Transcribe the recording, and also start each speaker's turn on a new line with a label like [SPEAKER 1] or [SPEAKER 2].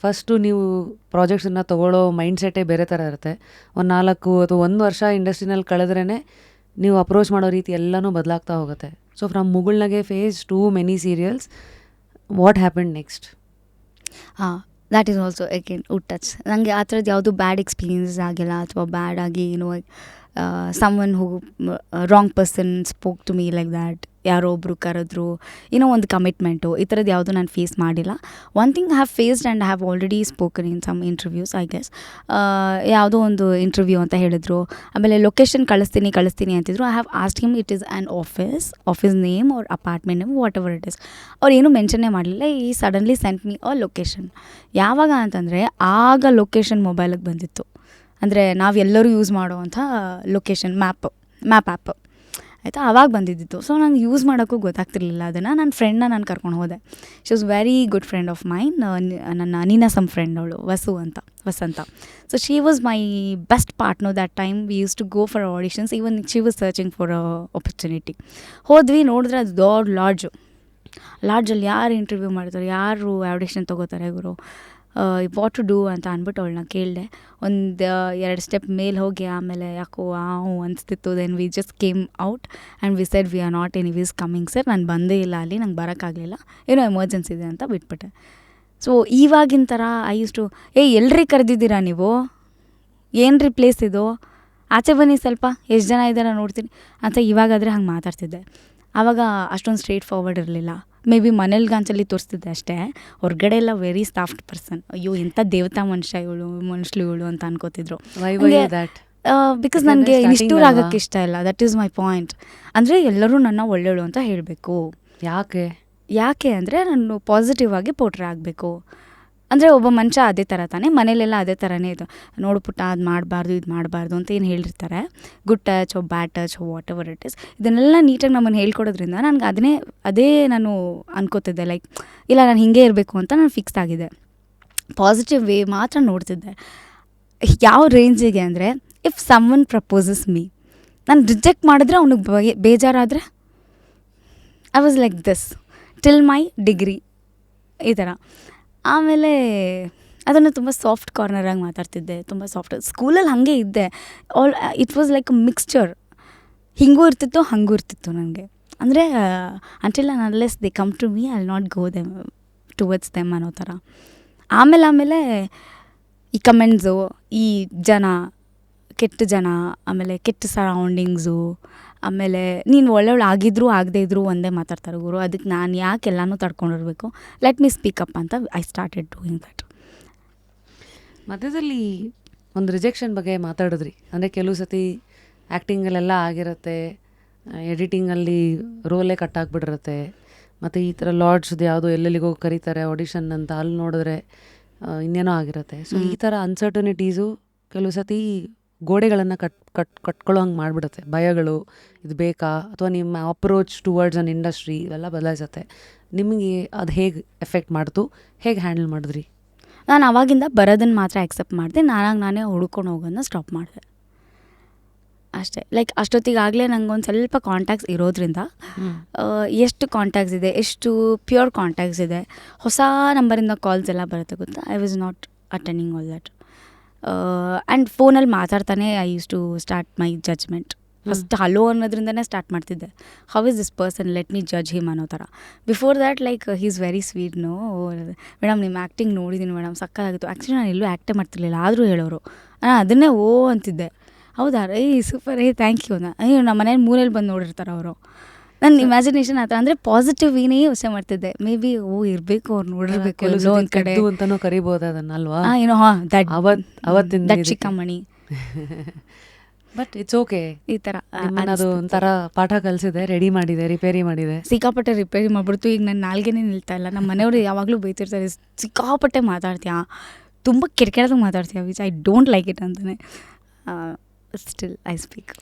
[SPEAKER 1] First ನೀವು ಪ್ರಾಜೆಕ್ಟ್ಸನ್ನು ತೊಗೊಳ್ಳೋ ಮೈಂಡ್ಸೆಟ್ಟೇ ಬೇರೆ ಥರ ಇರುತ್ತೆ. ಒಂದು 4 ಅಥವಾ 1 ವರ್ಷ ಇಂಡಸ್ಟ್ರಿನಲ್ಲಿ ಕಳೆದ್ರೇ ನೀವು ಅಪ್ರೋಚ್ ಮಾಡೋ ರೀತಿ ಎಲ್ಲನೂ ಬದಲಾಗ್ತಾ ಹೋಗುತ್ತೆ. So from Mugulnage face to many serials, what happen next?
[SPEAKER 2] That is also again would touch. ನನಗೆ ಆ ಥರದ್ದು ಯಾವುದು ಬ್ಯಾಡ್ ಎಕ್ಸ್ಪೀರಿಯನ್ಸಸ್ ಆಗಿಲ್ಲ, ಅಥವಾ ಬ್ಯಾಡ್ ಆಗಿ someone who wrong person spoke to me like that, ಯಾರೋ ಒಬ್ಬರು ಕರೆದ್ರು, ಒಂದು ಕಮಿಟ್ಮೆಂಟು, ಈ ಥರದ್ದು ಯಾವುದು ನಾನು ಫೇಸ್ ಮಾಡಿಲ್ಲ. One thing have faced and have already spoken in some interviews I guess. ಯಾವುದೋ ಒಂದು ಇಂಟರ್ವ್ಯೂ ಅಂತ ಹೇಳಿದ್ರು, ಆಮೇಲೆ ಲೊಕೇಶನ್ ಕಳಿಸ್ತೀನಿ ಅಂತಿದ್ರು. I have asked him it is an office name or apartment name, whatever it is. ಅವ್ರು ಏನೂ ಮೆನ್ಷನ್ನೇ ಮಾಡಲಿಲ್ಲ. ಈ suddenly sent me a location. ಯಾವಾಗ ಅಂತಂದರೆ ಆಗ ಲೊಕೇಶನ್ ಮೊಬೈಲಿಗೆ ಬಂದಿತ್ತು. ಅಂದರೆ ನಾವೆಲ್ಲರೂ ಯೂಸ್ ಮಾಡೋವಂಥ ಲೊಕೇಶನ್ ಮ್ಯಾಪ್ ಆ್ಯಪ್ ಆಯಿತಾ, ಆವಾಗ ಬಂದಿದ್ದಿತ್ತು. ಸೊ ನಂಗೆ ಯೂಸ್ ಮಾಡೋಕ್ಕೂ ಗೊತ್ತಾಗ್ತಿರ್ಲಿಲ್ಲ ಅದನ್ನು. ನನ್ನ ಫ್ರೆಂಡ್ನ ನಾನು ಕರ್ಕೊಂಡು ಹೋದೆ. She was very good friend of mine, ನನ್ನ ನೀನಾಸಮ್ ಫ್ರೆಂಡ್ ಅವಳು, Vasantha. So she was my best partner that time. We use to go for auditions, even she was searching for opportunity. ಹೋದ್ವಿ, ನೋಡಿದ್ರೆ ಅದು ದೊಡ್ಡ ಲಾಡ್ಜಲ್ಲಿ ಯಾರು ಇಂಟರ್ವ್ಯೂ ಮಾಡ್ತಾರೆ, ಯಾರು ಆಡಿಷನ್ ತೊಗೋತಾರೆ ಗುರು, ವಾಟ್ ಟು ಡೂ ಅಂತ ಅಂದ್ಬಿಟ್ಟು ಅವಳನ್ನ ಕೇಳಿದೆ. 1-2 ಸ್ಟೆಪ್ ಮೇಲೆ ಹೋಗಿ ಆಮೇಲೆ ಯಾಕೋ ಅನಿಸ್ತಿತ್ತು. Then we just came out and we said we are not anyways coming sir. ನಾನು ಬಂದೇ ಇಲ್ಲ ಅಲ್ಲಿ, ನಂಗೆ ಬರೋಕ್ಕಾಗಲಿಲ್ಲ, ಏನೋ ಎಮರ್ಜೆನ್ಸಿ ಇದೆ ಅಂತ ಬಿಟ್ಬಿಟ್ಟೆ. ಸೊ ಇವಾಗಿನ ಥರ ಇಷ್ಟು ಎಲ್ರಿ ಕರೆದಿದ್ದೀರಾ ನೀವು, ಏನು ಪ್ಲೇಸ್ ಇದು, ಆಚೆ ಬನ್ನಿ ಸ್ವಲ್ಪ, ಎಷ್ಟು ಜನ ಇದ್ದಾರ ನೋಡ್ತೀನಿ ಅಂತ ಇವಾಗಾದರೆ ಹಂಗೆ ಮಾತಾಡ್ತಿದ್ದೆ. ಆವಾಗ ಅಷ್ಟೊಂದು ಸ್ಟ್ರೇಟ್ ಫಾರ್ವರ್ಡ್ ಇರಲಿಲ್ಲ. ಮೇ ಬಿ ಮನೇಲಿ ಗಾಂಚಲ್ಲಿ ತೋರಿಸ್ತಿದ್ದೆ ಅಷ್ಟೇ, ಹೊರಗಡೆ ಎಲ್ಲ ವೆರಿ ಸಾಫ್ಟ್ ಪರ್ಸನ್. ಅಯ್ಯೋ ಎಂಥ ದೇವತಾ ಮನುಷ್ಯಳು ಅಂತ ಅನ್ಕೋತಿದ್ರು. ಬಿಕಾಸ್ ನನಗೆ ನಿಷ್ಠೂರ ಆಗೋಕ್ಕೆ ಇಷ್ಟ ಇಲ್ಲ. That is my point. ಅಂದರೆ ಎಲ್ಲರೂ ನನ್ನ ಒಳ್ಳೆಯಳು ಅಂತ ಹೇಳಬೇಕು. ಯಾಕೆ ಅಂದರೆ ನಾನು ಪಾಸಿಟಿವ್ ಆಗಿ ಪೋಟ್ರೆ ಆಗಬೇಕು. ಅಂದರೆ ಒಬ್ಬ ಮನುಷ್ಯ ಅದೇ ಥರ ತಾನೇ, ಮನೇಲೆಲ್ಲ ಅದೇ ಥರನೇ ಇದು, ನೋಡು ಪುಟ್ಟ ಅದು ಮಾಡಬಾರ್ದು ಇದು ಮಾಡಬಾರ್ದು ಅಂತ ಏನು ಹೇಳಿರ್ತಾರೆ, good touch or bad touch or whatever it is, ಇದನ್ನೆಲ್ಲ ನೀಟಾಗಿ ನಮ್ಮನ್ನು ಹೇಳ್ಕೊಡೋದ್ರಿಂದ ನನಗೆ ಅದೇ ನಾನು ಅನ್ಕೋತಿದ್ದೆ. ಲೈಕ್ ಇಲ್ಲ, ನಾನು ಹಿಂಗೆ ಇರಬೇಕು ಅಂತ ನಾನು ಫಿಕ್ಸ್ ಆಗಿದೆ. ಪಾಸಿಟಿವ್ ವೇ ಮಾತ್ರ ನೋಡ್ತಿದ್ದೆ. ಯಾವ ರೇಂಜಿಗೆ ಅಂದರೆ, ಇಫ್ ಸಮ್ವನ್ ಪ್ರಪೋಸಸ್ ಮೀ, ನಾನು ರಿಜೆಕ್ಟ್ ಮಾಡಿದ್ರೆ ಅವ್ನಿಗೆ ಬೇಜಾರಾದರೆ, I was like this till my degree, ಈ ಥರ. ಆಮೇಲೆ ಅದನ್ನು ತುಂಬ ಸಾಫ್ಟ್ ಕಾರ್ನರಾಗಿ ಮಾತಾಡ್ತಿದ್ದೆ, ತುಂಬ ಸಾಫ್ಟ್. ಸ್ಕೂಲಲ್ಲಿ ಹಾಗೆ ಇದ್ದೆ. It was like a mixture, ಹಿಂಗೂ ಇರ್ತಿತ್ತು ಹಾಗೂ ಇರ್ತಿತ್ತು ನನಗೆ. ಅಂದರೆ until and unless they come to me, I will not go them towards them ಅನ್ನೋ ಥರ. ಆಮೇಲೆ ಈ ಕಮೆಂಟ್ಸು, ಈ ಕೆಟ್ಟ ಜನ, ಆಮೇಲೆ ಕೆಟ್ಟ ಸರೌಂಡಿಂಗ್ಸು, ಆಮೇಲೆ ನೀನು ಒಳ್ಳೆಯವಳು ಆಗಿದ್ರು ಆಗದೇ ಇದ್ರು ಒಂದೇ ಮಾತಾಡ್ತಾರೆ ಗುರು, ಅದಕ್ಕೆ ನಾನು ಯಾಕೆ ಎಲ್ಲನೂ ತಡ್ಕೊಂಡಿರ್ಬೇಕು, ಲೆಟ್ ಮೀ ಸ್ಪೀಕ್ ಅಪ್ ಅಂತ ಐ ಸ್ಟಾರ್ಟೆಡ್ ಡೂಯಿಂಗ್ ದಟ್.
[SPEAKER 1] ಮಧ್ಯದಲ್ಲಿ ಒಂದು ರಿಜೆಕ್ಷನ್ ಬಗ್ಗೆ ಮಾತಾಡಿದ್ರಿ. ಅಂದರೆ ಕೆಲವು ಸತಿ ಆ್ಯಕ್ಟಿಂಗಲ್ಲೆಲ್ಲ ಆಗಿರುತ್ತೆ, ಎಡಿಟಿಂಗಲ್ಲಿ ರೋಲೇ ಕಟ್ಟಾಗ್ಬಿಟ್ಟಿರುತ್ತೆ, ಮತ್ತು ಈ ಥರ ಲಾಡ್ಸ್ದು ಯಾವುದೋ ಎಲ್ಲೆಲ್ಲಿಗೋ ಕರೀತಾರೆ ಆಡಿಷನ್ ಅಂತ, ಅಲ್ಲಿ ನೋಡಿದ್ರೆ ಇನ್ನೇನೋ ಆಗಿರುತ್ತೆ. ಸೊ ಈ ಥರ ಅನ್ಸರ್ಟನಿಟೀಸು ಕೆಲವು ಸತಿ ಗೋಡೆಗಳನ್ನು ಕಟ್ಕೊಳ್ಳೋ ಹಂಗೆ ಮಾಡಿಬಿಡುತ್ತೆ. ಭಯಗಳು, ಇದು ಬೇಕಾ, ಅಥವಾ ನಿಮ್ಮ ಅಪ್ರೋಚ್ ಟುವರ್ಡ್ಸ್ ಅನ್ ಇಂಡಸ್ಟ್ರಿ ಇವೆಲ್ಲ ಬದಲಾಯಿಸುತ್ತೆ. ನಿಮಗೆ ಅದು ಹೇಗೆ ಎಫೆಕ್ಟ್ ಮಾಡ್ತು, ಹೇಗೆ ಹ್ಯಾಂಡಲ್ ಮಾಡಿದ್ರಿ?
[SPEAKER 2] ನಾನು ಆವಾಗಿಂದ ಬರೋದನ್ನು ಮಾತ್ರ ಆಕ್ಸೆಪ್ಟ್ ಮಾಡಿದೆ. ನಾನೇ ಹುಡ್ಕೊಂಡು ಹೋಗೋದನ್ನ ಸ್ಟಾಪ್ ಮಾಡಿದೆ ಅಷ್ಟೇ. ಲೈಕ್ ಅಷ್ಟೊತ್ತಿಗಾಗಲೇ ನಂಗೊಂದು ಸ್ವಲ್ಪ ಕಾಂಟ್ಯಾಕ್ಟ್ಸ್ ಇರೋದ್ರಿಂದ, ಎಷ್ಟು ಕಾಂಟ್ಯಾಕ್ಟ್ಸ್ ಇದೆ, ಎಷ್ಟು ಪ್ಯೂರ್ ಕಾಂಟ್ಯಾಕ್ಟ್ಸ್ ಇದೆ, ಹೊಸ ನಂಬರಿಂದ ಕಾಲ್ಸ್ ಎಲ್ಲ ಬರುತ್ತೆ ಗೊತ್ತಾ. I was not attending all that. And ಫೋನಲ್ಲಿ ಮಾತಾಡ್ತಾನೆ I use to start my judgement. First hello ಅನ್ನೋದ್ರಿಂದನೇ ಸ್ಟಾರ್ಟ್ ಮಾಡ್ತಿದ್ದೆ. How is this person, let me judge him ಅನ್ನೋ ಥರ. Before that like he is very sweet. No madam ನಿಮ್ಮ acting ನೋಡಿದ್ದೀನಿ madam, ಸಕ್ಕತ್ತಾಗಿತ್ತು. Actually ನಾನು ಎಲ್ಲೂ ಆ್ಯಕ್ಟೇ ಮಾಡ್ತಿರ್ಲಿಲ್ಲ, ಆದರೂ ಹೇಳೋರು, ಅದನ್ನೇ ಅಂತಿದ್ದೆ. ಹೌದಾ ಸೂಪರ್, ಥ್ಯಾಂಕ್ ಯು ಅಂತ. ಅಯ್ಯೋ ನಮ್ಮ ಮನೇಲಿ ಮೂಲೆಯಲ್ಲಿ ಬಂದು ನೋಡಿರ್ತಾರೆ ಅವರು. ನನ್ನ ಇಮ್ಯಾಜಿನೇಷನ್ ಆ ಥರ, ಅಂದರೆ ಪಾಸಿಟಿವ್ ಏನೇ ಯೋಚನೆ ಮಾಡ್ತಿದ್ದೆ. ಮೇ ಬಿ ಇರಬೇಕು, ಅವ್ರು ನೋಡಿರ್ಬೇಕು ಎಲ್ಲೋ ಒಂದು ಕಡೆ
[SPEAKER 1] ಅಂತಲೂ ಕರಿಬೋದು ಅದನ್ನಲ್ವಾ,
[SPEAKER 2] ಏನೋ ದಟ್ ಚಿಕ್ಕಮ್ಮಣಿ.
[SPEAKER 1] But it's okay.
[SPEAKER 2] ಈ ಥರ
[SPEAKER 1] ಅದು ಒಂಥರ ಪಾಠ ಕಲಿಸಿದೆ, ರಿಪೇರಿ ಮಾಡಿದೆ,
[SPEAKER 2] ಸಿಕ್ಕಾಪಟ್ಟೆ ರಿಪೇರಿ ಮಾಡ್ಬಿಡ್ತು. ಈಗ ನನ್ನ ನಾಲ್ಗೆನೇ ನಿಲ್ತಾ ಇಲ್ಲ. ನಮ್ಮ ಮನೆಯವರು ಯಾವಾಗಲೂ ಬೈತಿರ್ತಾರೆ, ಸಿಕ್ಕಾಪಟ್ಟೆ ಮಾತಾಡ್ತೀಯಾ, ತುಂಬ ಕೆಟ್ಟದಾಗ ಮಾತಾಡ್ತೀಯಾ, which I don't like it ಅಂತಾನೆ. Still I speak.